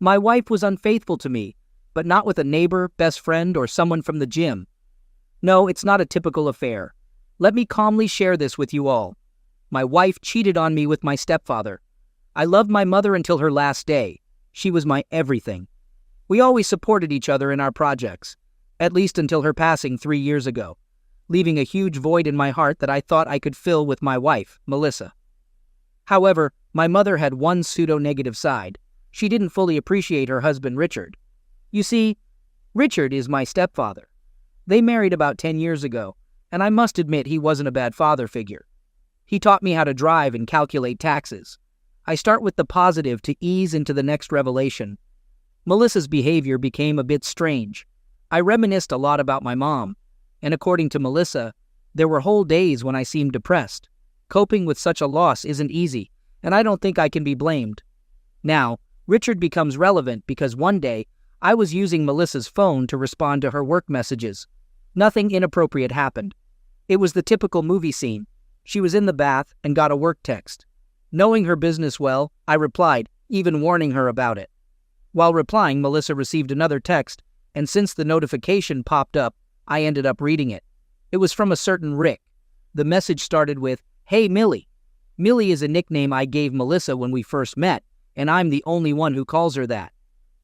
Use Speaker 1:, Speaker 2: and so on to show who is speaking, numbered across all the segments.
Speaker 1: My wife was unfaithful to me, but not with a neighbor, best friend, or someone from the gym. No, it's not a typical affair. Let me calmly share this with you all. My wife cheated on me with my stepfather. I loved my mother until her last day. She was my everything. We always supported each other in our projects, at least until her passing 3 years ago, leaving a huge void in my heart that I thought I could fill with my wife, Melissa. However, my mother had one pseudo-negative side. She didn't fully appreciate her husband, Richard. You see, Richard is my stepfather. They married about 10 years ago, and I must admit he wasn't a bad father figure. He taught me how to drive and calculate taxes. I start with the positive to ease into the next revelation. Melissa's behavior became a bit strange. I reminisced a lot about my mom, and according to Melissa, there were whole days when I seemed depressed. Coping with such a loss isn't easy, and I don't think I can be blamed. Now, Richard becomes relevant because one day, I was using Melissa's phone to respond to her work messages. Nothing inappropriate happened. It was the typical movie scene. She was in the bath and got a work text. Knowing her business well, I replied, even warning her about it. While replying, Melissa received another text, and since the notification popped up, I ended up reading it. It was from a certain Rick. The message started with, "Hey Millie." Millie is a nickname I gave Melissa when we first met, and I'm the only one who calls her that.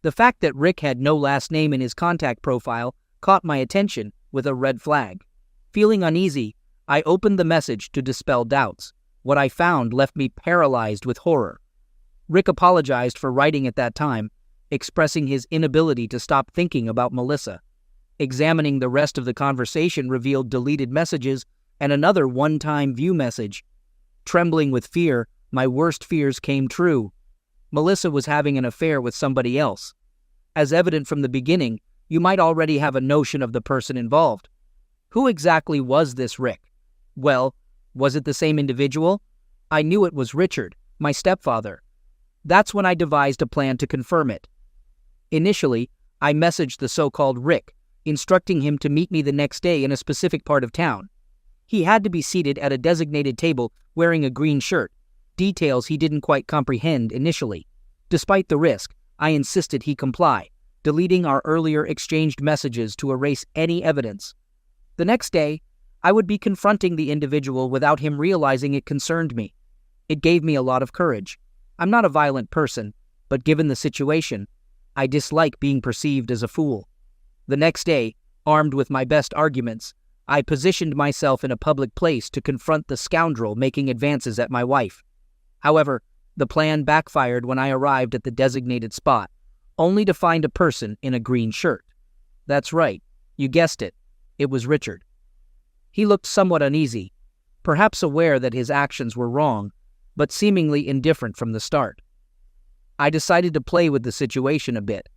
Speaker 1: The fact that Rick had no last name in his contact profile caught my attention with a red flag. Feeling uneasy, I opened the message to dispel doubts. What I found left me paralyzed with horror. Rick apologized for writing at that time, expressing his inability to stop thinking about Melissa. Examining the rest of the conversation revealed deleted messages and another one-time view message. Trembling with fear, my worst fears came true. Melissa was having an affair with somebody else. As evident from the beginning, you might already have a notion of the person involved. Who exactly was this Rick? Well, was it the same individual? I knew it was Richard, my stepfather. That's when I devised a plan to confirm it. Initially, I messaged the so-called Rick, instructing him to meet me the next day in a specific part of town. He had to be seated at a designated table wearing a green shirt, details he didn't quite comprehend initially. Despite the risk, I insisted he comply, deleting our earlier exchanged messages to erase any evidence. The next day, I would be confronting the individual without him realizing it concerned me. It gave me a lot of courage. I'm not a violent person, but given the situation, I dislike being perceived as a fool. The next day, armed with my best arguments, I positioned myself in a public place to confront the scoundrel making advances at my wife. However, the plan backfired when I arrived at the designated spot, only to find a person in a green shirt. That's right, you guessed it. It was Richard. He looked somewhat uneasy, perhaps aware that his actions were wrong, but seemingly indifferent from the start. I decided to play with the situation a bit.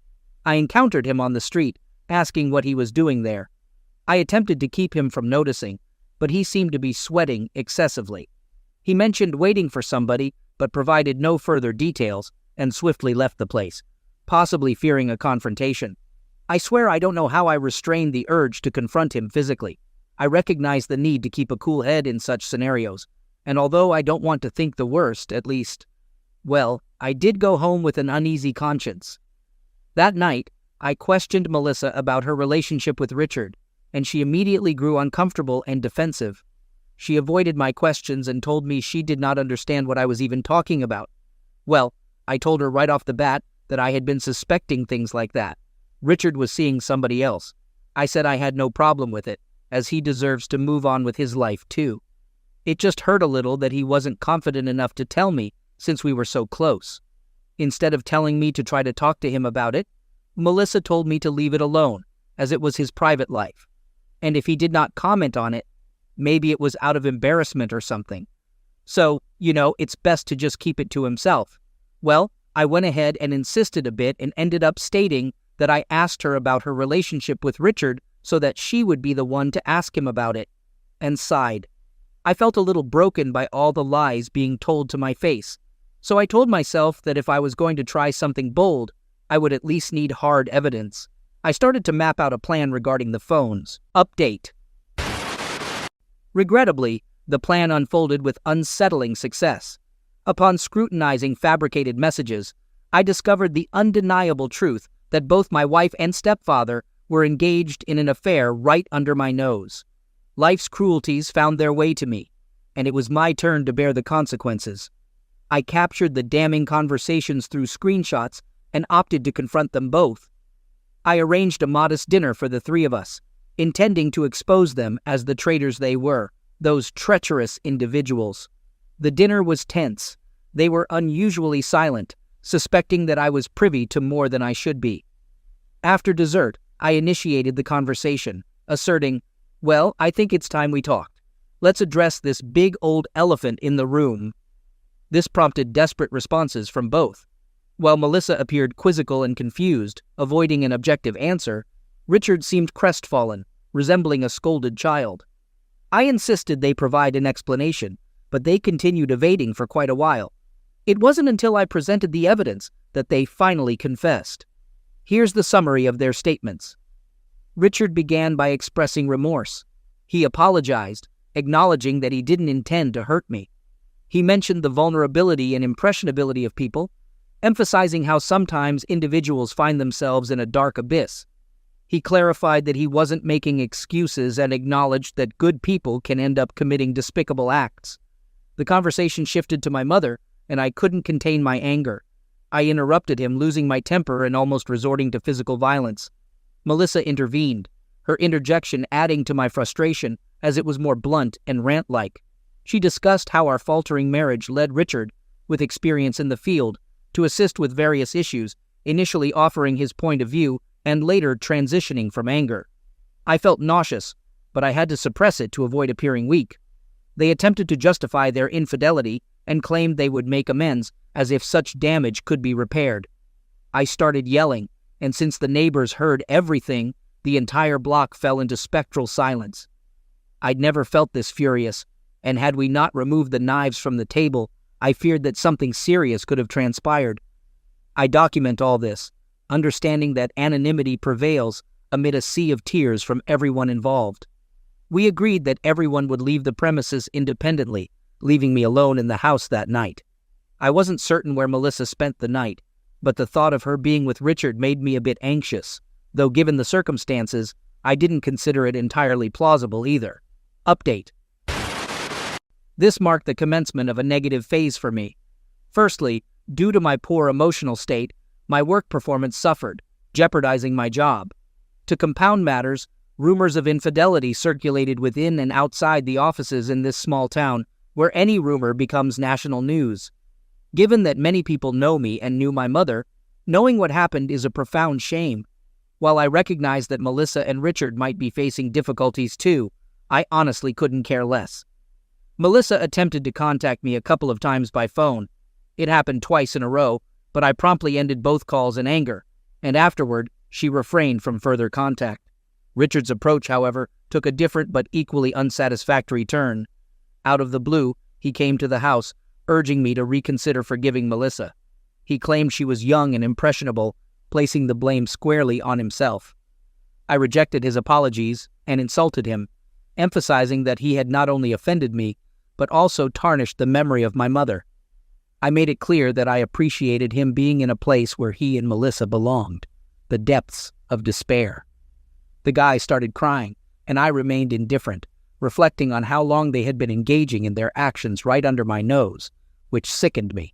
Speaker 1: I encountered him on the street, asking what he was doing there. I attempted to keep him from noticing, but he seemed to be sweating excessively. He mentioned waiting for somebody, but provided no further details, and swiftly left the place, possibly fearing a confrontation. I swear I don't know how I restrained the urge to confront him physically. I recognize the need to keep a cool head in such scenarios, and although I don't want to think the worst, at least, well, I did go home with an uneasy conscience. That night, I questioned Melissa about her relationship with Richard, and she immediately grew uncomfortable and defensive. She avoided my questions and told me she did not understand what I was even talking about. Well, I told her right off the bat that I had been suspecting things like that. Richard was seeing somebody else. I said I had no problem with it, as he deserves to move on with his life too. It just hurt a little that he wasn't confident enough to tell me since we were so close. Instead of telling me to try to talk to him about it, Melissa told me to leave it alone, as it was his private life. And if he did not comment on it, maybe it was out of embarrassment or something. So, it's best to just keep it to himself. Well, I went ahead and insisted a bit and ended up stating that I asked her about her relationship with Richard so that she would be the one to ask him about it, and sighed. I felt a little broken by all the lies being told to my face, so I told myself that if I was going to try something bold, I would at least need hard evidence. I started to map out a plan regarding the phones. Update. Regrettably, the plan unfolded with unsettling success. Upon scrutinizing fabricated messages, I discovered the undeniable truth that both my wife and stepfather were engaged in an affair right under my nose. Life's cruelties found their way to me, and it was my turn to bear the consequences. I captured the damning conversations through screenshots and opted to confront them both. I arranged a modest dinner for the three of us, intending to expose them as the traitors they were, those treacherous individuals. The dinner was tense. They were unusually silent, suspecting that I was privy to more than I should be. After dessert, I initiated the conversation, asserting, "Well, I think it's time we talked. Let's address this big old elephant in the room." This prompted desperate responses from both. While Melissa appeared quizzical and confused, avoiding an objective answer, Richard seemed crestfallen, resembling a scolded child. I insisted they provide an explanation, but they continued evading for quite a while. It wasn't until I presented the evidence that they finally confessed. Here's the summary of their statements. Richard began by expressing remorse. He apologized, acknowledging that he didn't intend to hurt me. He mentioned the vulnerability and impressionability of people, emphasizing how sometimes individuals find themselves in a dark abyss. He clarified that he wasn't making excuses and acknowledged that good people can end up committing despicable acts. The conversation shifted to my mother, and I couldn't contain my anger. I interrupted him, losing my temper and almost resorting to physical violence. Melissa intervened, her interjection adding to my frustration as it was more blunt and rant-like. She discussed how our faltering marriage led Richard, with experience in the field, to assist with various issues, initially offering his point of view and later transitioning from anger. I felt nauseous, but I had to suppress it to avoid appearing weak. They attempted to justify their infidelity and claimed they would make amends, as if such damage could be repaired. I started yelling, and since the neighbors heard everything, the entire block fell into spectral silence. I'd never felt this furious, and had we not removed the knives from the table, I feared that something serious could have transpired. I document all this, understanding that anonymity prevails amid a sea of tears from everyone involved. We agreed that everyone would leave the premises independently, leaving me alone in the house that night. I wasn't certain where Melissa spent the night, but the thought of her being with Richard made me a bit anxious, though given the circumstances, I didn't consider it entirely plausible either. Update. This marked the commencement of a negative phase for me. Firstly, due to my poor emotional state, my work performance suffered, jeopardizing my job. To compound matters, rumors of infidelity circulated within and outside the offices in this small town, where any rumor becomes national news. Given that many people know me and knew my mother, knowing what happened is a profound shame. While I recognize that Melissa and Richard might be facing difficulties too, I honestly couldn't care less. Melissa attempted to contact me a couple of times by phone. It happened twice in a row, but I promptly ended both calls in anger, and afterward, she refrained from further contact. Richard's approach, however, took a different but equally unsatisfactory turn. Out of the blue, he came to the house, urging me to reconsider forgiving Melissa. He claimed she was young and impressionable, placing the blame squarely on himself. I rejected his apologies and insulted him, emphasizing that he had not only offended me, but also tarnished the memory of my mother. I made it clear that I appreciated him being in a place where he and Melissa belonged, the depths of despair. The guy started crying, and I remained indifferent, reflecting on how long they had been engaging in their actions right under my nose, which sickened me.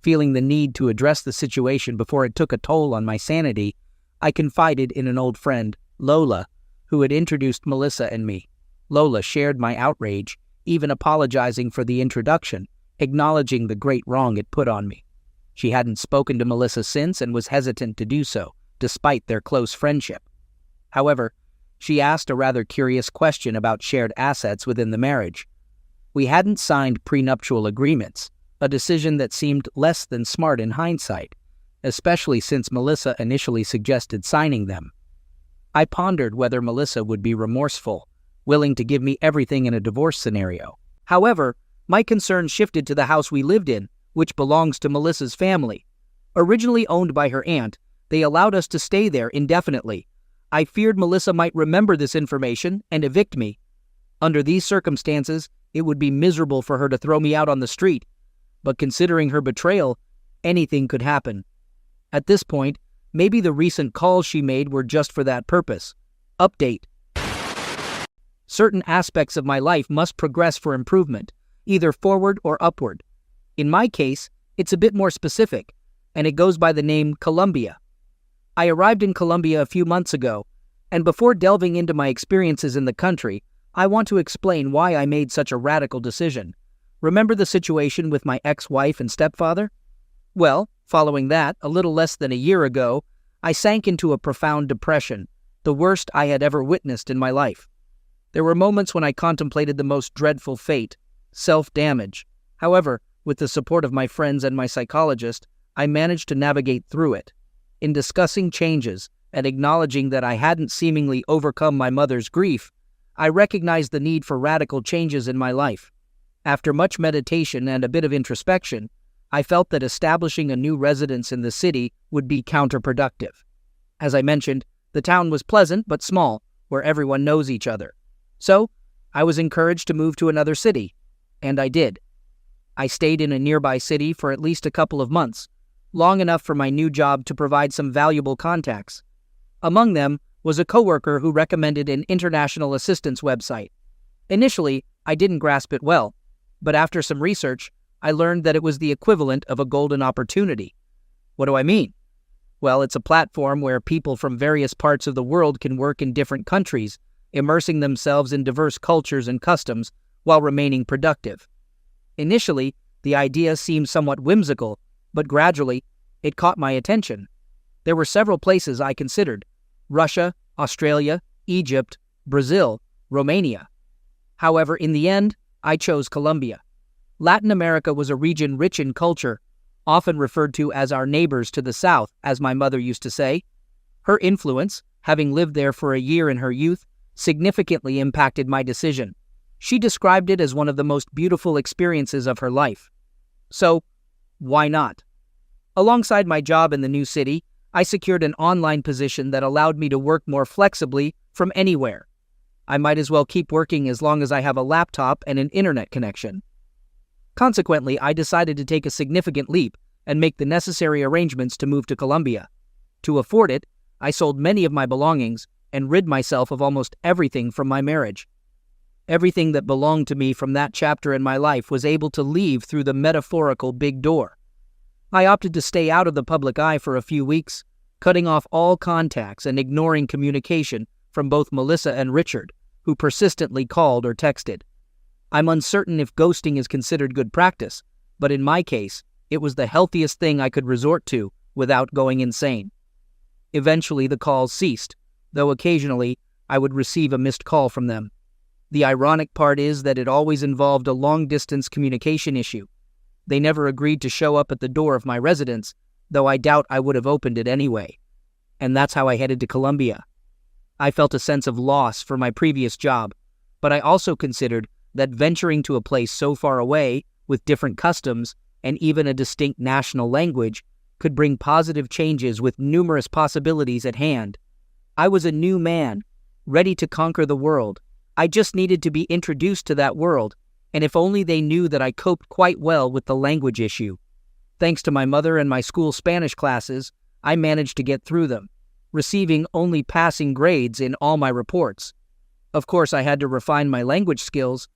Speaker 1: Feeling the need to address the situation before it took a toll on my sanity, I confided in an old friend, Lola, who had introduced Melissa and me. Lola shared my outrage, even apologizing for the introduction, acknowledging the great wrong it put on me. She hadn't spoken to Melissa since and was hesitant to do so, despite their close friendship. However, she asked a rather curious question about shared assets within the marriage. We hadn't signed prenuptial agreements, a decision that seemed less than smart in hindsight, especially since Melissa initially suggested signing them. I pondered whether Melissa would be remorseful, willing to give me everything in a divorce scenario. However, my concern shifted to the house we lived in, which belongs to Melissa's family. Originally owned by her aunt, they allowed us to stay there indefinitely. I feared Melissa might remember this information and evict me. Under these circumstances, it would be miserable for her to throw me out on the street. But considering her betrayal, anything could happen, At this point, maybe the recent calls she made were just for that purpose. Update. Certain aspects of my life must progress for improvement, either forward or upward. In my case, it's a bit more specific, and it goes by the name Colombia. I arrived in Colombia a few months ago, and before delving into my experiences in the country, I want to explain why I made such a radical decision. Remember the situation with my ex-wife and stepfather? Well, following that, a little less than a year ago, I sank into a profound depression, the worst I had ever witnessed in my life. There were moments when I contemplated the most dreadful fate, self-damage. However, with the support of my friends and my psychologist, I managed to navigate through it. In discussing changes and acknowledging that I hadn't seemingly overcome my mother's grief, I recognized the need for radical changes in my life. After much meditation and a bit of introspection, I felt that establishing a new residence in the city would be counterproductive. As I mentioned, the town was pleasant but small, where everyone knows each other. So, I was encouraged to move to another city, and I did. I stayed in a nearby city for at least a couple of months, long enough for my new job to provide some valuable contacts. Among them was a coworker who recommended an international assistance website. Initially, I didn't grasp it well, but after some research, I learned that it was the equivalent of a golden opportunity. What do I mean? Well, it's a platform where people from various parts of the world can work in different countries, immersing themselves in diverse cultures and customs while remaining productive. Initially, the idea seemed somewhat whimsical, but gradually, it caught my attention. There were several places I considered: Russia, Australia, Egypt, Brazil, Romania. However, in the end, I chose Colombia. Latin America was a region rich in culture, often referred to as our neighbors to the south, as my mother used to say. Her influence, having lived there for a year in her youth, significantly impacted my decision. She described it as one of the most beautiful experiences of her life. So, why not? Alongside my job in the new city, I secured an online position that allowed me to work more flexibly from anywhere. I might as well keep working as long as I have a laptop and an internet connection. Consequently, I decided to take a significant leap and make the necessary arrangements to move to Colombia. To afford it, I sold many of my belongings and rid myself of almost everything from my marriage. Everything that belonged to me from that chapter in my life was able to leave through the metaphorical big door. I opted to stay out of the public eye for a few weeks, cutting off all contacts and ignoring communication from both Melissa and Richard, who persistently called or texted. I'm uncertain if ghosting is considered good practice, but in my case, it was the healthiest thing I could resort to without going insane. Eventually, the calls ceased, though occasionally I would receive a missed call from them. The ironic part is that it always involved a long-distance communication issue. They never agreed to show up at the door of my residence, though I doubt I would have opened it anyway. And that's how I headed to Colombia. I felt a sense of loss for my previous job, but I also considered that venturing to a place so far away, with different customs and even a distinct national language, could bring positive changes with numerous possibilities at hand. I was a new man, ready to conquer the world. I just needed to be introduced to that world, and if only they knew that I coped quite well with the language issue. Thanks to my mother and my school Spanish classes, I managed to get through them, receiving only passing grades in all my reports. Of course, I had to refine my language skills,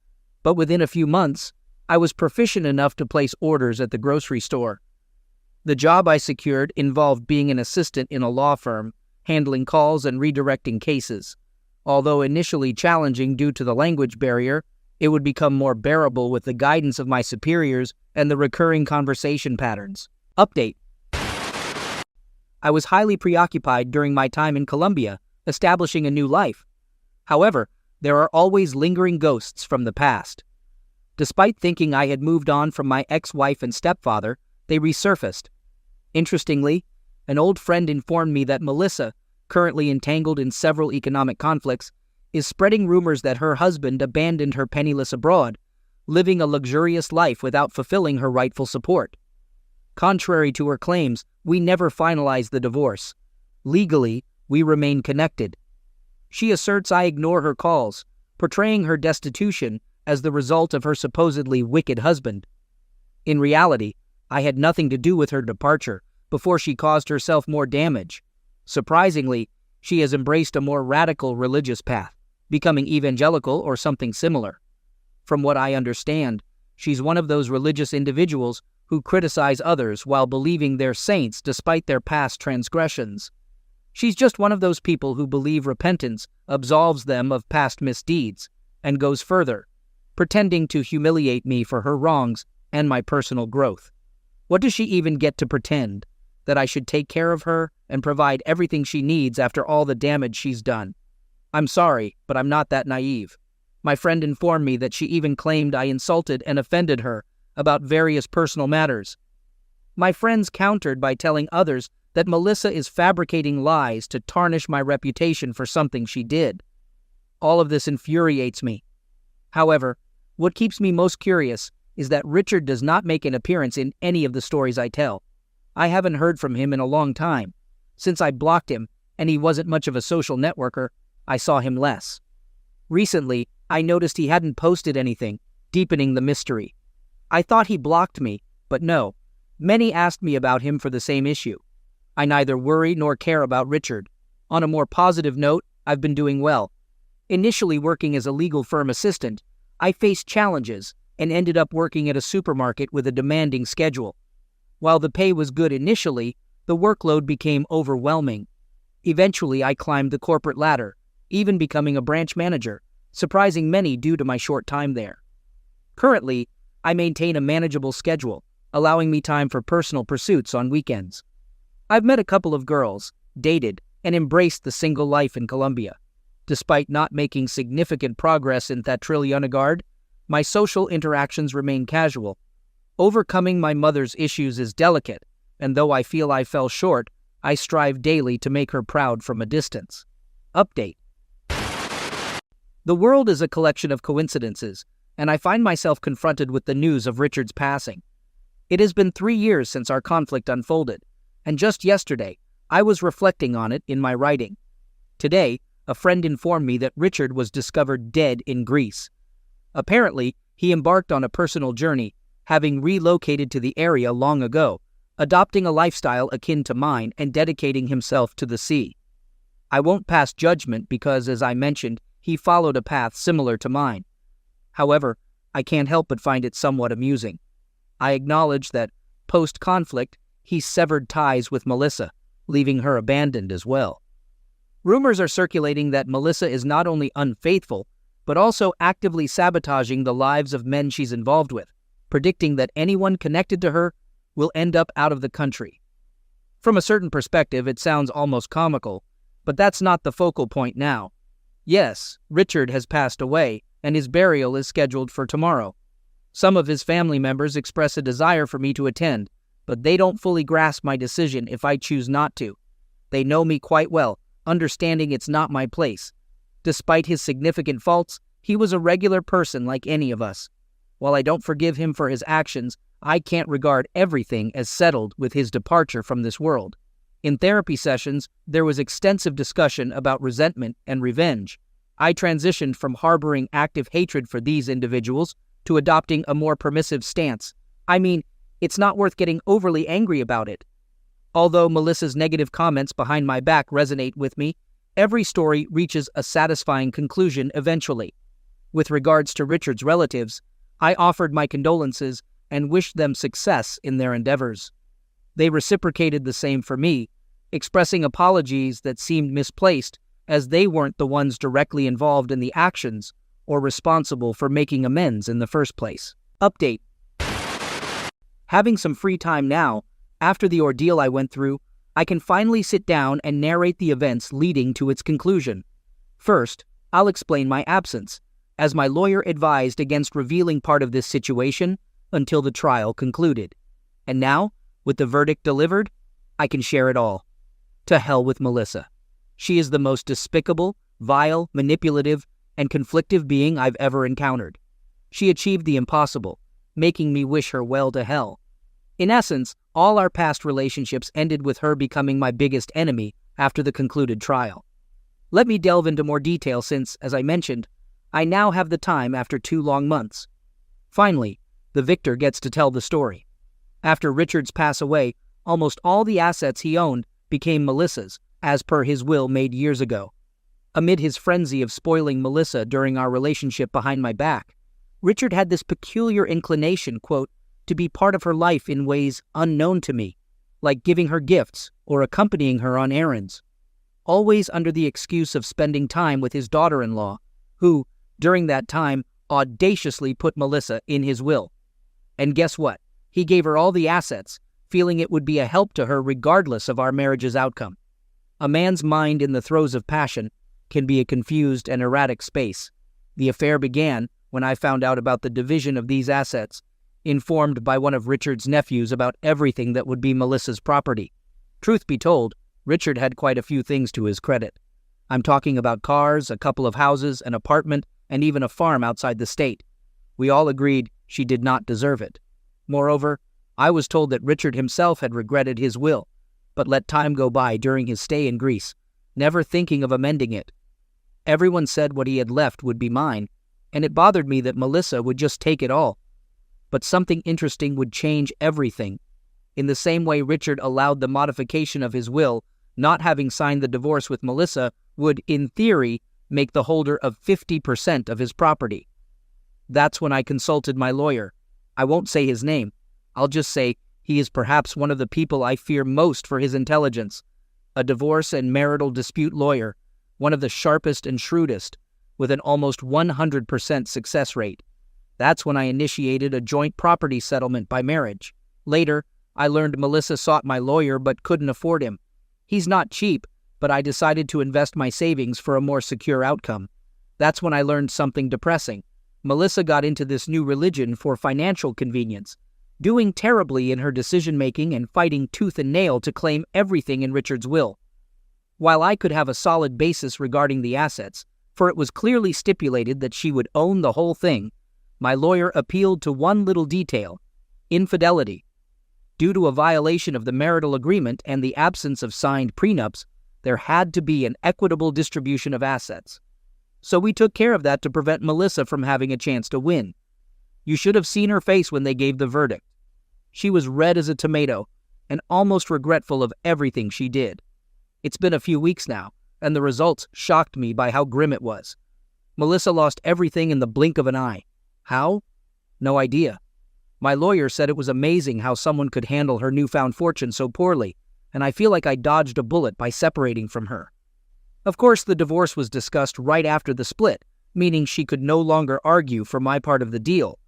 Speaker 1: but within a few months, I was proficient enough to place orders at the grocery store. The job I secured involved being an assistant in a law firm, handling calls and redirecting cases. Although initially challenging due to the language barrier, it would become more bearable with the guidance of my superiors and the recurring conversation patterns. Update. I was highly preoccupied during my time in Colombia, establishing a new life. However, there are always lingering ghosts from the past. Despite thinking I had moved on from my ex-wife and stepfather, they resurfaced. Interestingly, an old friend informed me that Melissa, currently entangled in several economic conflicts, is spreading rumors that her husband abandoned her penniless abroad, living a luxurious life without fulfilling her rightful support. Contrary to her claims, we never finalized the divorce. Legally, we remain connected. She asserts I ignore her calls, portraying her destitution as the result of her supposedly wicked husband. In reality, I had nothing to do with her departure, before she caused herself more damage. Surprisingly, she has embraced a more radical religious path, becoming evangelical or something similar. From what I understand, she's one of those religious individuals who criticize others while believing they're saints despite their past transgressions. She's just one of those people who believe repentance absolves them of past misdeeds, and goes further, pretending to humiliate me for her wrongs and my personal growth. What does she even get to pretend? That I should take care of her and provide everything she needs after all the damage she's done? I'm sorry, but I'm not that naive. My friend informed me that she even claimed I insulted and offended her about various personal matters. My friends countered by telling others that Melissa is fabricating lies to tarnish my reputation for something she did. All of this infuriates me. However, what keeps me most curious is that Richard does not make an appearance in any of the stories I tell. I haven't heard from him in a long time. Since I blocked him, and he wasn't much of a social networker, I saw him less. Recently, I noticed he hadn't posted anything, deepening the mystery. I thought he blocked me, but no. Many asked me about him for the same issue. I neither worry nor care about Richard. On a more positive note, I've been doing well. Initially working as a legal firm assistant, I faced challenges and ended up working at a supermarket with a demanding schedule. While the pay was good initially, the workload became overwhelming. Eventually, I climbed the corporate ladder, even becoming a branch manager, surprising many due to my short time there. Currently, I maintain a manageable schedule, allowing me time for personal pursuits on weekends. I've met a couple of girls, dated, and embraced the single life in Colombia. Despite not making significant progress in that Trillianagard, my social interactions remain casual. Overcoming my mother's issues is delicate, and though I feel I fell short, I strive daily to make her proud from a distance. Update. The world is a collection of coincidences, and I find myself confronted with the news of Richard's passing. It has been 3 years since our conflict unfolded, and just yesterday, I was reflecting on it in my writing. Today, a friend informed me that Richard was discovered dead in Greece. Apparently, he embarked on a personal journey, having relocated to the area long ago, adopting a lifestyle akin to mine and dedicating himself to the sea. I won't pass judgment because, as I mentioned, he followed a path similar to mine. However, I can't help but find it somewhat amusing. I acknowledge that, post-conflict, he severed ties with Melissa, leaving her abandoned as well. Rumors are circulating that Melissa is not only unfaithful, but also actively sabotaging the lives of men she's involved with, predicting that anyone connected to her will end up out of the country. From a certain perspective, it sounds almost comical, but that's not the focal point now. Yes, Richard has passed away, and his burial is scheduled for tomorrow. Some of his family members express a desire for me to attend, but they don't fully grasp my decision if I choose not to. They know me quite well, understanding it's not my place. Despite his significant faults, he was a regular person like any of us. While I don't forgive him for his actions, I can't regard everything as settled with his departure from this world. In therapy sessions, there was extensive discussion about resentment and revenge. I transitioned from harboring active hatred for these individuals to adopting a more permissive stance. I mean, it's not worth getting overly angry about it. Although Melissa's negative comments behind my back resonate with me, every story reaches a satisfying conclusion eventually. With regards to Richard's relatives, I offered my condolences and wished them success in their endeavors. They reciprocated the same for me, expressing apologies that seemed misplaced as they weren't the ones directly involved in the actions or responsible for making amends in the first place. Update. Having some free time now, after the ordeal I went through, I can finally sit down and narrate the events leading to its conclusion. First, I'll explain my absence, as my lawyer advised against revealing part of this situation until the trial concluded. And now, with the verdict delivered, I can share it all. To hell with Melissa. She is the most despicable, vile, manipulative, and conflictive being I've ever encountered. She achieved the impossible, making me wish her well to hell. In essence, all our past relationships ended with her becoming my biggest enemy after the concluded trial. Let me delve into more detail since, as I mentioned, I now have the time after 2 long months. Finally, the victor gets to tell the story. After Richard's pass away, Almost all the assets he owned became Melissa's, as per his will made years ago. Amid his frenzy of spoiling Melissa during our relationship behind my back, Richard had this peculiar inclination, quote, to be part of her life in ways unknown to me, like giving her gifts or accompanying her on errands, always under the excuse of spending time with his daughter-in-law, who, during that time, audaciously put Melissa in his will. And guess what? He gave her all the assets, feeling it would be a help to her regardless of our marriage's outcome. A man's mind in the throes of passion can be a confused and erratic space. The affair began when I found out about the division of these assets, informed by one of Richard's nephews about everything that would be Melissa's property. Truth be told, Richard had quite a few things to his credit. I'm talking about cars, a couple of houses, an apartment, and even a farm outside the state. We all agreed she did not deserve it. Moreover, I was told that Richard himself had regretted his will, but let time go by during his stay in Greece, never thinking of amending it. Everyone said what he had left would be mine, and it bothered me that Melissa would just take it all. But something interesting would change everything. In the same way Richard allowed the modification of his will, not having signed the divorce with Melissa would, in theory, make the holder of 50% of his property. That's when I consulted my lawyer. I won't say his name. I'll just say he is perhaps one of the people I fear most for his intelligence. A divorce and marital dispute lawyer, one of the sharpest and shrewdest, with an almost 100% success rate. That's when I initiated a joint property settlement by marriage. Later, I learned Melissa sought my lawyer but couldn't afford him. He's not cheap, but I decided to invest my savings for a more secure outcome. That's when I learned something depressing. Melissa got into this new religion for financial convenience, doing terribly in her decision-making and fighting tooth and nail to claim everything in Richard's will. While I could have a solid basis regarding the assets, for it was clearly stipulated that she would own the whole thing, my lawyer appealed to one little detail: infidelity. Due to a violation of the marital agreement and the absence of signed prenups, there had to be an equitable distribution of assets. So we took care of that to prevent Melissa from having a chance to win. You should have seen her face when they gave the verdict. She was red as a tomato and almost regretful of everything she did. It's been a few weeks now, and the results shocked me by how grim it was. Melissa lost everything in the blink of an eye. How? No idea. My lawyer said it was amazing how someone could handle her newfound fortune so poorly, and I feel like I dodged a bullet by separating from her. Of course, the divorce was discussed right after the split, meaning she could no longer argue for my part of the deal.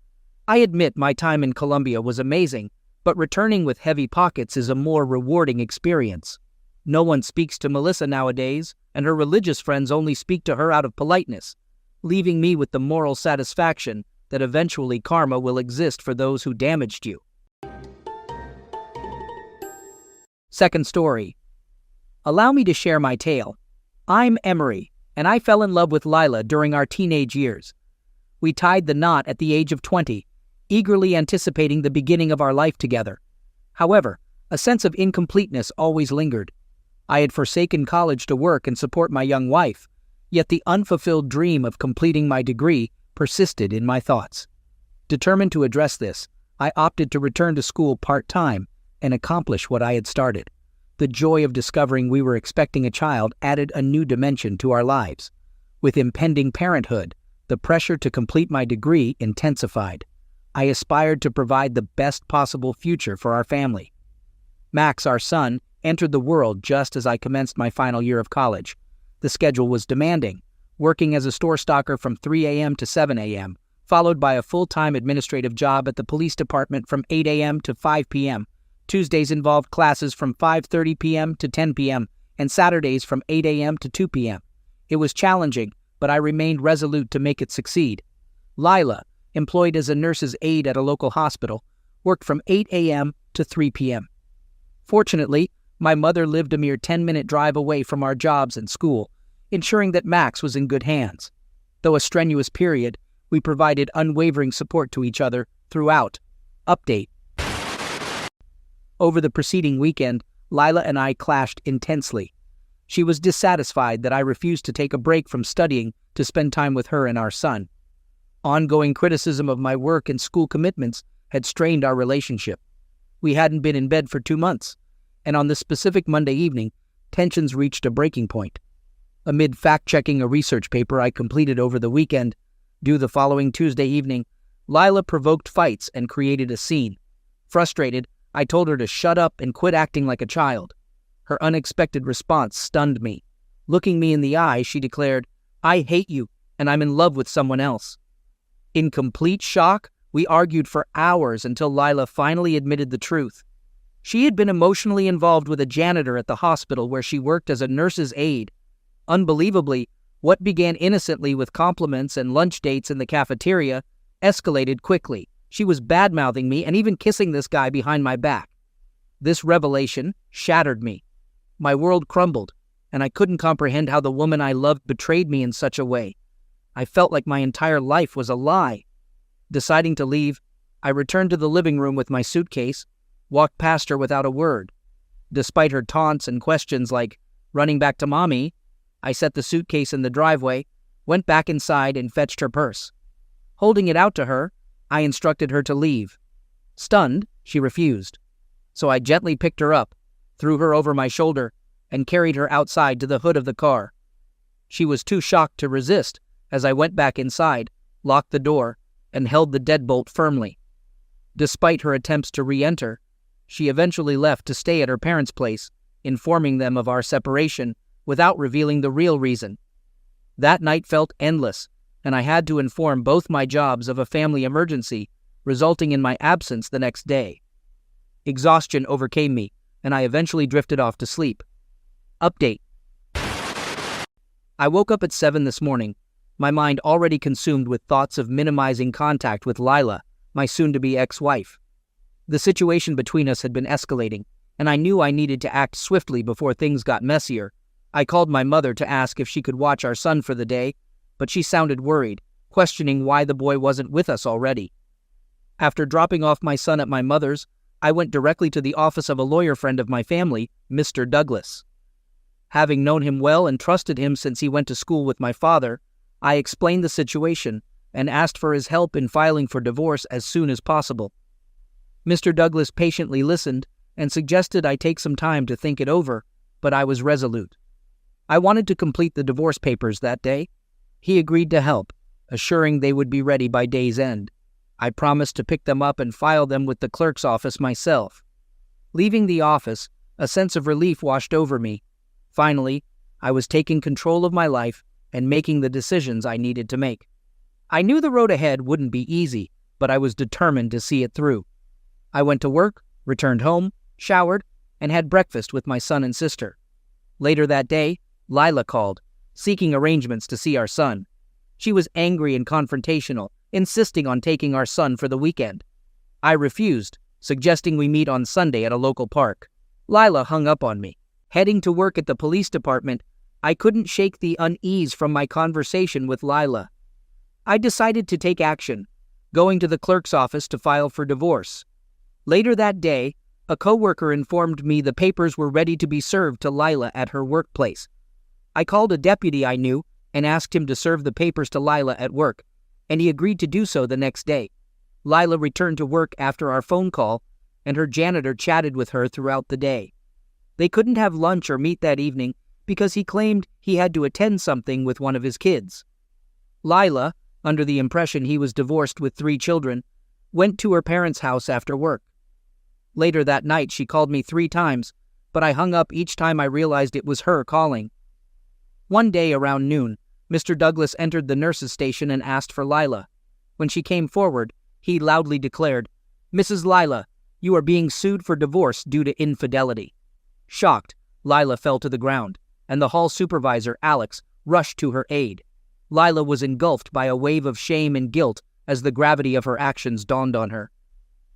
Speaker 1: I admit my time in Colombia was amazing, but returning with heavy pockets is a more rewarding experience. No one speaks to Melissa nowadays, and her religious friends only speak to her out of politeness, leaving me with the moral satisfaction that eventually karma will exist for those who damaged you. Second story. Allow me to share my tale. I'm Emery, and I fell in love with Lila during our teenage years. We tied the knot at the age of 20, eagerly anticipating the beginning of our life together. However, a sense of incompleteness always lingered. I had forsaken college to work and support my young wife, yet the unfulfilled dream of completing my degree persisted in my thoughts. Determined to address this, I opted to return to school part-time and accomplish what I had started. The joy of discovering we were expecting a child added a new dimension to our lives. With impending parenthood, the pressure to complete my degree intensified. I aspired to provide the best possible future for our family. Max, our son, entered the world just as I commenced my final year of college. The schedule was demanding, working as a store stocker from 3 a.m. to 7 a.m., followed by a full-time administrative job at the police department from 8 a.m. to 5 p.m. Tuesdays involved classes from 5:30 p.m. to 10 p.m., and Saturdays from 8 a.m. to 2 p.m. It was challenging, but I remained resolute to make it succeed. Lila, employed as a nurse's aide at a local hospital, worked from 8 a.m. to 3 p.m. Fortunately, my mother lived a mere 10-minute drive away from our jobs and school, ensuring that Max was in good hands. Though a strenuous period, we provided unwavering support to each other throughout. Update. Over the preceding weekend, Lila and I clashed intensely. She was dissatisfied that I refused to take a break from studying to spend time with her and our son. Ongoing criticism of my work and school commitments had strained our relationship. We hadn't been in bed for 2 months, and on this specific Monday evening, tensions reached a breaking point. Amid fact-checking a research paper I completed over the weekend, due the following Tuesday evening, Lila provoked fights and created a scene. Frustrated, I told her to shut up and quit acting like a child. Her unexpected response stunned me. Looking me in the eye, she declared, "I hate you, and I'm in love with someone else." In complete shock, we argued for hours until Lila finally admitted the truth. She had been emotionally involved with a janitor at the hospital where she worked as a nurse's aide. Unbelievably, what began innocently with compliments and lunch dates in the cafeteria escalated quickly. She was bad-mouthing me and even kissing this guy behind my back. This revelation shattered me. My world crumbled, and I couldn't comprehend how the woman I loved betrayed me in such a way. I felt like my entire life was a lie. Deciding to leave, I returned to the living room with my suitcase, walked past her without a word. Despite her taunts and questions like, "Running back to mommy?" I set the suitcase in the driveway, went back inside, and fetched her purse. Holding it out to her, I instructed her to leave. Stunned, she refused. So I gently picked her up, threw her over my shoulder, and carried her outside to the hood of the car. She was too shocked to resist as I went back inside, locked the door, and held the deadbolt firmly. Despite her attempts to re-enter, she eventually left to stay at her parents' place, informing them of our separation without revealing the real reason. That night felt endless, and I had to inform both my jobs of a family emergency, resulting in my absence the next day. Exhaustion overcame me, and I eventually drifted off to sleep. Update. I woke up at 7 this morning, my mind already consumed with thoughts of minimizing contact with Lila, my soon-to-be ex-wife. The situation between us had been escalating, and I knew I needed to act swiftly before things got messier. I called my mother to ask if she could watch our son for the day, but she sounded worried, questioning why the boy wasn't with us already. After dropping off my son at my mother's, I went directly to the office of a lawyer friend of my family, Mr. Douglas. Having known him well and trusted him since he went to school with my father, I explained the situation and asked for his help in filing for divorce as soon as possible. Mr. Douglas patiently listened and suggested I take some time to think it over, but I was resolute. I wanted to complete the divorce papers that day. He agreed to help, assuring they would be ready by day's end. I promised to pick them up and file them with the clerk's office myself. Leaving the office, a sense of relief washed over me. Finally, I was taking control of my life and making the decisions I needed to make. I knew the road ahead wouldn't be easy, but I was determined to see it through. I went to work, returned home, showered, and had breakfast with my son and sister. Later that day, Lila called, seeking arrangements to see our son. She was angry and confrontational, insisting on taking our son for the weekend. I refused, suggesting we meet on Sunday at a local park. Lila hung up on me. Heading to work at the police department, I couldn't shake the unease from my conversation with Lila. I decided to take action, going to the clerk's office to file for divorce. Later that day, a coworker informed me the papers were ready to be served to Lila at her workplace. I called a deputy I knew and asked him to serve the papers to Lila at work, and he agreed to do so the next day. Lila returned to work after our phone call, and her janitor chatted with her throughout the day. They couldn't have lunch or meet that evening because he claimed he had to attend something with one of his kids. Lila, under the impression he was divorced with 3 children, went to her parents' house after work. Later that night, she called me 3 times, but I hung up each time I realized it was her calling. One day around noon, Mr. Douglas entered the nurse's station and asked for Lila. When she came forward, he loudly declared, "Mrs. Lila, you are being sued for divorce due to infidelity." Shocked, Lila fell to the ground, and the hall supervisor, Alex, rushed to her aid. Lila was engulfed by a wave of shame and guilt as the gravity of her actions dawned on her.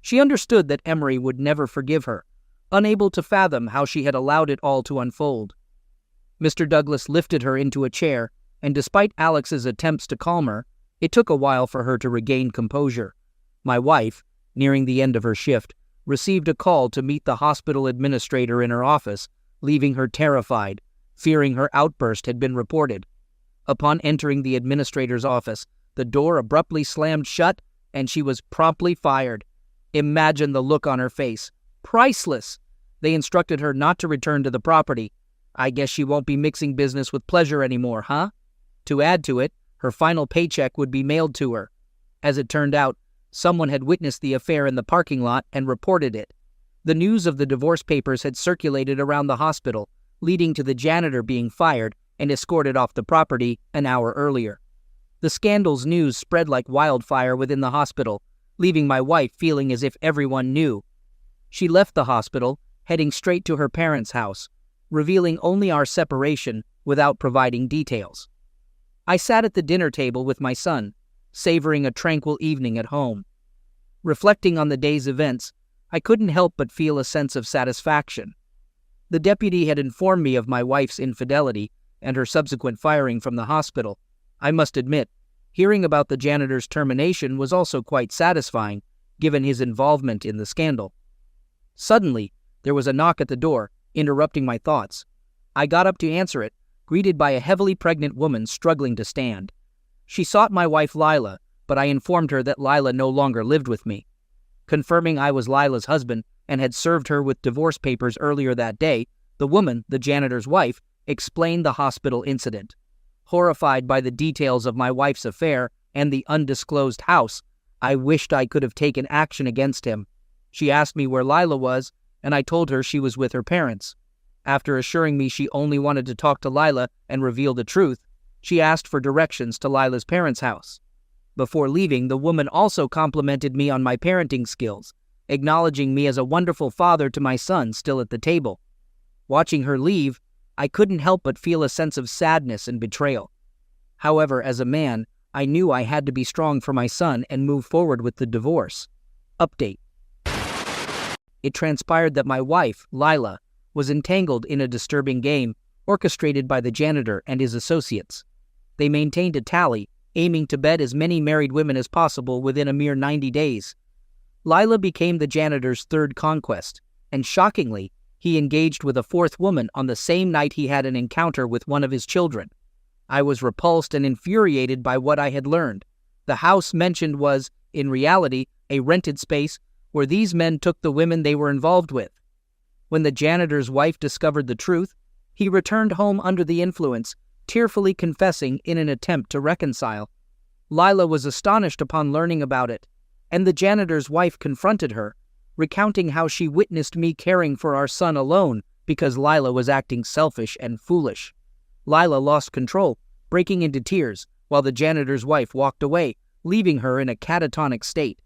Speaker 1: She understood that Emery would never forgive her, unable to fathom how she had allowed it all to unfold. Mr. Douglas lifted her into a chair, and despite Alex's attempts to calm her, it took a while for her to regain composure. My wife, nearing the end of her shift, received a call to meet the hospital administrator in her office, leaving her terrified, fearing her outburst had been reported. Upon entering the administrator's office, the door abruptly slammed shut, and she was promptly fired. Imagine the look on her face. Priceless! They instructed her not to return to the property. I guess she won't be mixing business with pleasure anymore, huh? To add to it, her final paycheck would be mailed to her. As it turned out, someone had witnessed the affair in the parking lot and reported it. The news of the divorce papers had circulated around the hospital, leading to the janitor being fired and escorted off the property an hour earlier. The scandal's news spread like wildfire within the hospital, leaving my wife feeling as if everyone knew. She left the hospital, heading straight to her parents' house, revealing only our separation without providing details. I sat at the dinner table with my son, savoring a tranquil evening at home. Reflecting on the day's events, I couldn't help but feel a sense of satisfaction. The deputy had informed me of my wife's infidelity and her subsequent firing from the hospital. I must admit, hearing about the janitor's termination was also quite satisfying, given his involvement in the scandal. Suddenly, there was a knock at the door, interrupting my thoughts. I got up to answer it, greeted by a heavily pregnant woman struggling to stand. She sought my wife Lila, but I informed her that Lila no longer lived with me. Confirming I was Lila's husband and had served her with divorce papers earlier that day, the woman, the janitor's wife, explained the hospital incident. Horrified by the details of my wife's affair and the undisclosed house, I wished I could have taken action against him. She asked me where Lila was, and I told her she was with her parents. After assuring me she only wanted to talk to Lila and reveal the truth, she asked for directions to Lila's parents' house. Before leaving, the woman also complimented me on my parenting skills, acknowledging me as a wonderful father to my son still at the table. Watching her leave, I couldn't help but feel a sense of sadness and betrayal. However, as a man, I knew I had to be strong for my son and move forward with the divorce. Update. It transpired that my wife, Lila, was entangled in a disturbing game orchestrated by the janitor and his associates. They maintained a tally, aiming to bed as many married women as possible within a mere 90 days. Lila became the janitor's third conquest, and shockingly, he engaged with a fourth woman on the same night he had an encounter with one of his children. I was repulsed and infuriated by what I had learned. The house mentioned was, in reality, a rented space where these men took the women they were involved with. When the janitor's wife discovered the truth, he returned home under the influence, tearfully confessing in an attempt to reconcile. Lila was astonished upon learning about it, and the janitor's wife confronted her, recounting how she witnessed me caring for our son alone because Lila was acting selfish and foolish. Lila lost control, breaking into tears, while the janitor's wife walked away, leaving her in a catatonic state.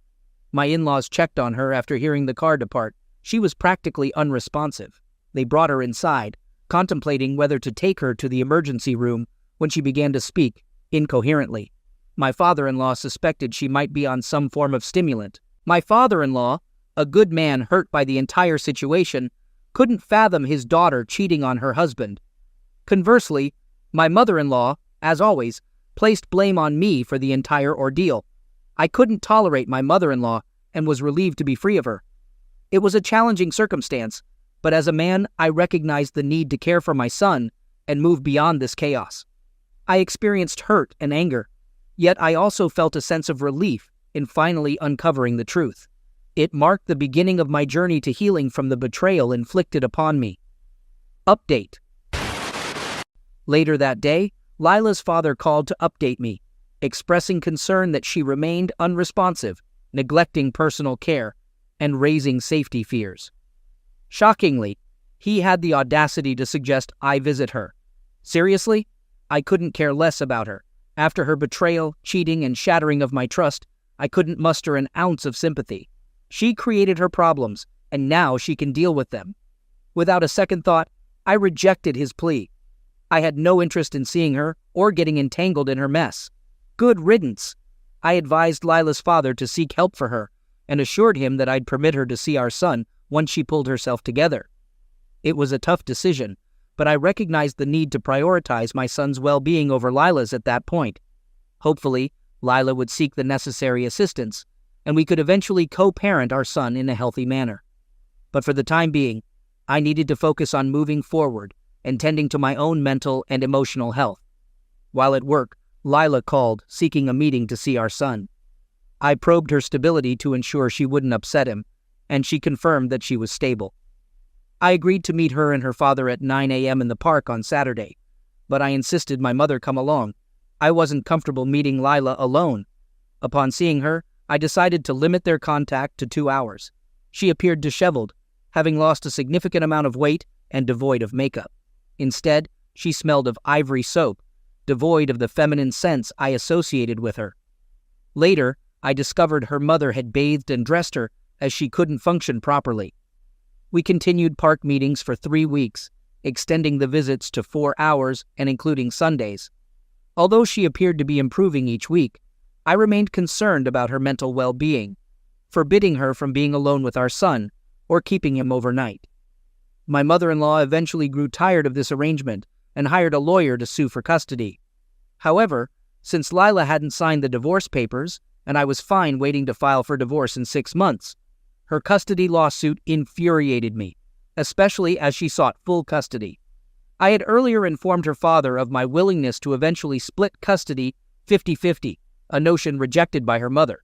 Speaker 1: My in-laws checked on her after hearing the car depart. She was practically unresponsive. They brought her inside, contemplating whether to take her to the emergency room when she began to speak incoherently. My father-in-law suspected she might be on some form of stimulant. My father-in-law, a good man hurt by the entire situation, couldn't fathom his daughter cheating on her husband. Conversely, my mother-in-law, as always, placed blame on me for the entire ordeal. I couldn't tolerate my mother-in-law and was relieved to be free of her. It was a challenging circumstance, but as a man, I recognized the need to care for my son and move beyond this chaos. I experienced hurt and anger, yet I also felt a sense of relief in finally uncovering the truth. It marked the beginning of my journey to healing from the betrayal inflicted upon me. Update. Later that day, Lila's father called to update me, expressing concern that she remained unresponsive, neglecting personal care, and raising safety fears. Shockingly, he had the audacity to suggest I visit her. Seriously? I couldn't care less about her. After her betrayal, cheating, and shattering of my trust, I couldn't muster an ounce of sympathy. She created her problems, and now she can deal with them. Without a second thought, I rejected his plea. I had no interest in seeing her or getting entangled in her mess. Good riddance. I advised Lila's father to seek help for her and assured him that I'd permit her to see our son once she pulled herself together. It was a tough decision, but I recognized the need to prioritize my son's well-being over Lila's at that point. Hopefully, Lila would seek the necessary assistance, and we could eventually co-parent our son in a healthy manner. But for the time being, I needed to focus on moving forward and tending to my own mental and emotional health. While at work, Lila called, seeking a meeting to see our son. I probed her stability to ensure she wouldn't upset him, and she confirmed that she was stable. I agreed to meet her and her father at 9 a.m. in the park on Saturday, but I insisted my mother come along. I wasn't comfortable meeting Lila alone. Upon seeing her, I decided to limit their contact to 2 hours. She appeared disheveled, having lost a significant amount of weight and devoid of makeup. Instead, she smelled of ivory soap, devoid of the feminine scents I associated with her. Later, I discovered her mother had bathed and dressed her as she couldn't function properly. We continued park meetings for 3 weeks, extending the visits to 4 hours and including Sundays. Although she appeared to be improving each week, I remained concerned about her mental well-being, forbidding her from being alone with our son or keeping him overnight. My mother-in-law eventually grew tired of this arrangement and hired a lawyer to sue for custody. However, since Lila hadn't signed the divorce papers and I was fine waiting to file for divorce in 6 months, her custody lawsuit infuriated me, especially as she sought full custody. I had earlier informed her father of my willingness to eventually split custody 50-50, a notion rejected by her mother.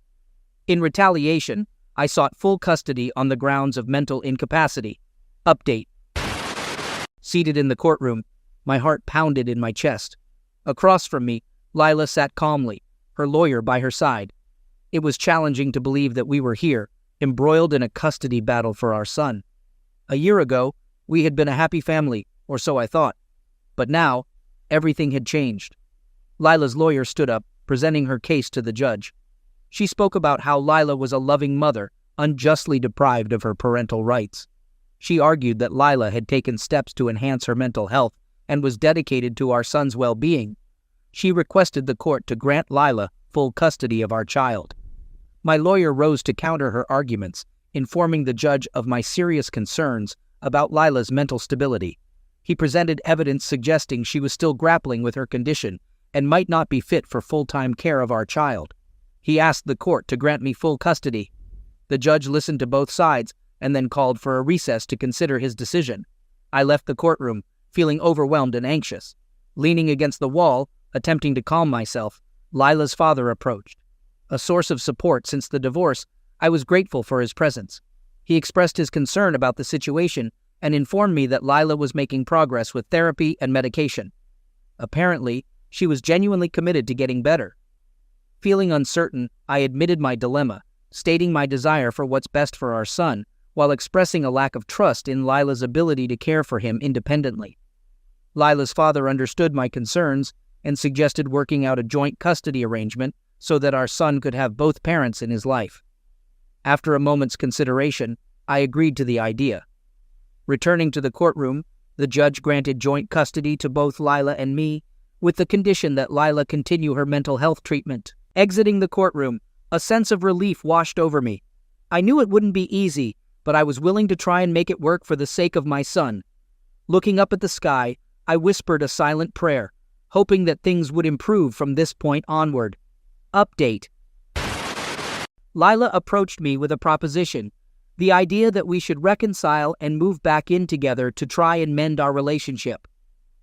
Speaker 1: In retaliation, I sought full custody on the grounds of mental incapacity. Update. Seated in the courtroom, my heart pounded in my chest. Across from me, Lila sat calmly, her lawyer by her side. It was challenging to believe that we were here, embroiled in a custody battle for our son. A year ago, we had been a happy family, or so I thought. But now, everything had changed. Lila's lawyer stood up, presenting her case to the judge. She spoke about how Lila was a loving mother, unjustly deprived of her parental rights. She argued that Lila had taken steps to enhance her mental health and was dedicated to our son's well-being. She requested the court to grant Lila full custody of our child. My lawyer rose to counter her arguments, informing the judge of my serious concerns about Lila's mental stability. He presented evidence suggesting she was still grappling with her condition and might not be fit for full-time care of our child. He asked the court to grant me full custody. The judge listened to both sides and then called for a recess to consider his decision. I left the courtroom, feeling overwhelmed and anxious. Leaning against the wall, attempting to calm myself, Lila's father approached. A source of support since the divorce, I was grateful for his presence. He expressed his concern about the situation and informed me that Lila was making progress with therapy and medication. Apparently, she was genuinely committed to getting better. Feeling uncertain, I admitted my dilemma, stating my desire for what's best for our son, while expressing a lack of trust in Lila's ability to care for him independently. Lila's father understood my concerns and suggested working out a joint custody arrangement so that our son could have both parents in his life. After a moment's consideration, I agreed to the idea. Returning to the courtroom, the judge granted joint custody to both Lila and me, with the condition that Lila continue her mental health treatment. Exiting the courtroom, a sense of relief washed over me. I knew it wouldn't be easy, but I was willing to try and make it work for the sake of my son. Looking up at the sky, I whispered a silent prayer, hoping that things would improve from this point onward. Update. Lila approached me with a proposition, the idea that we should reconcile and move back in together to try and mend our relationship.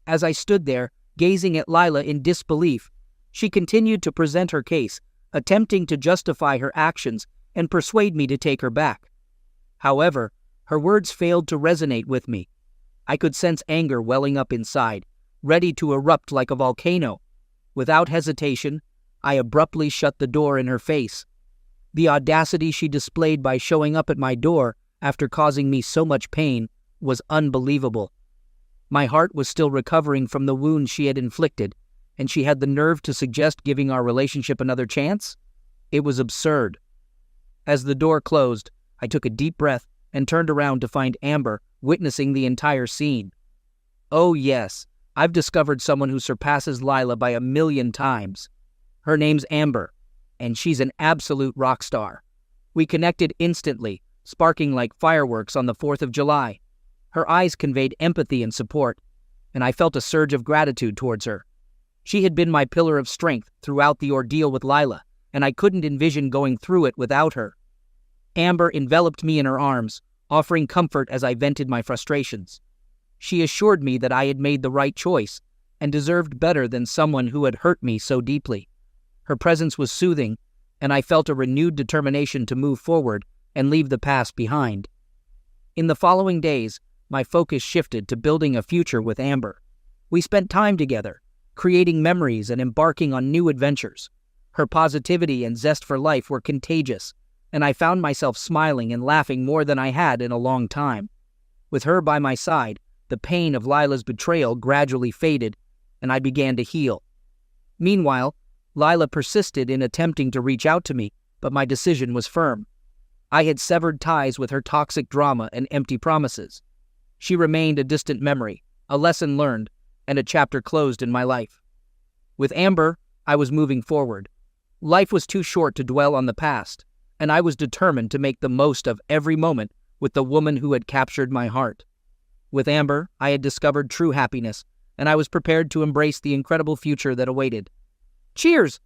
Speaker 1: As I stood there, gazing at Lila in disbelief, she continued to present her case, attempting to justify her actions and persuade me to take her back. However, her words failed to resonate with me. I could sense anger welling up inside, ready to erupt like a volcano. Without hesitation, I abruptly shut the door in her face. The audacity she displayed by showing up at my door after causing me so much pain was unbelievable. My heart was still recovering from the wound she had inflicted, and she had the nerve to suggest giving our relationship another chance? It was absurd. As the door closed, I took a deep breath and turned around to find Amber witnessing the entire scene. Oh yes, I've discovered someone who surpasses Lila by 1,000,000 times. Her name's Amber, and she's an absolute rock star. We connected instantly, sparking like fireworks on the 4th of July. Her eyes conveyed empathy and support, and I felt a surge of gratitude towards her. She had been my pillar of strength throughout the ordeal with Lila, and I couldn't envision going through it without her. Amber enveloped me in her arms, offering comfort as I vented my frustrations. She assured me that I had made the right choice and deserved better than someone who had hurt me so deeply. Her presence was soothing, and I felt a renewed determination to move forward and leave the past behind. In the following days, my focus shifted to building a future with Amber. We spent time together, creating memories and embarking on new adventures. Her positivity and zest for life were contagious, and I found myself smiling and laughing more than I had in a long time. With her by my side, the pain of Lila's betrayal gradually faded, and I began to heal. Meanwhile, Lila persisted in attempting to reach out to me, but my decision was firm. I had severed ties with her toxic drama and empty promises. She remained a distant memory, a lesson learned, and a chapter closed in my life. With Amber, I was moving forward. Life was too short to dwell on the past, and I was determined to make the most of every moment with the woman who had captured my heart. With Amber, I had discovered true happiness, and I was prepared to embrace the incredible future that awaited. Cheers!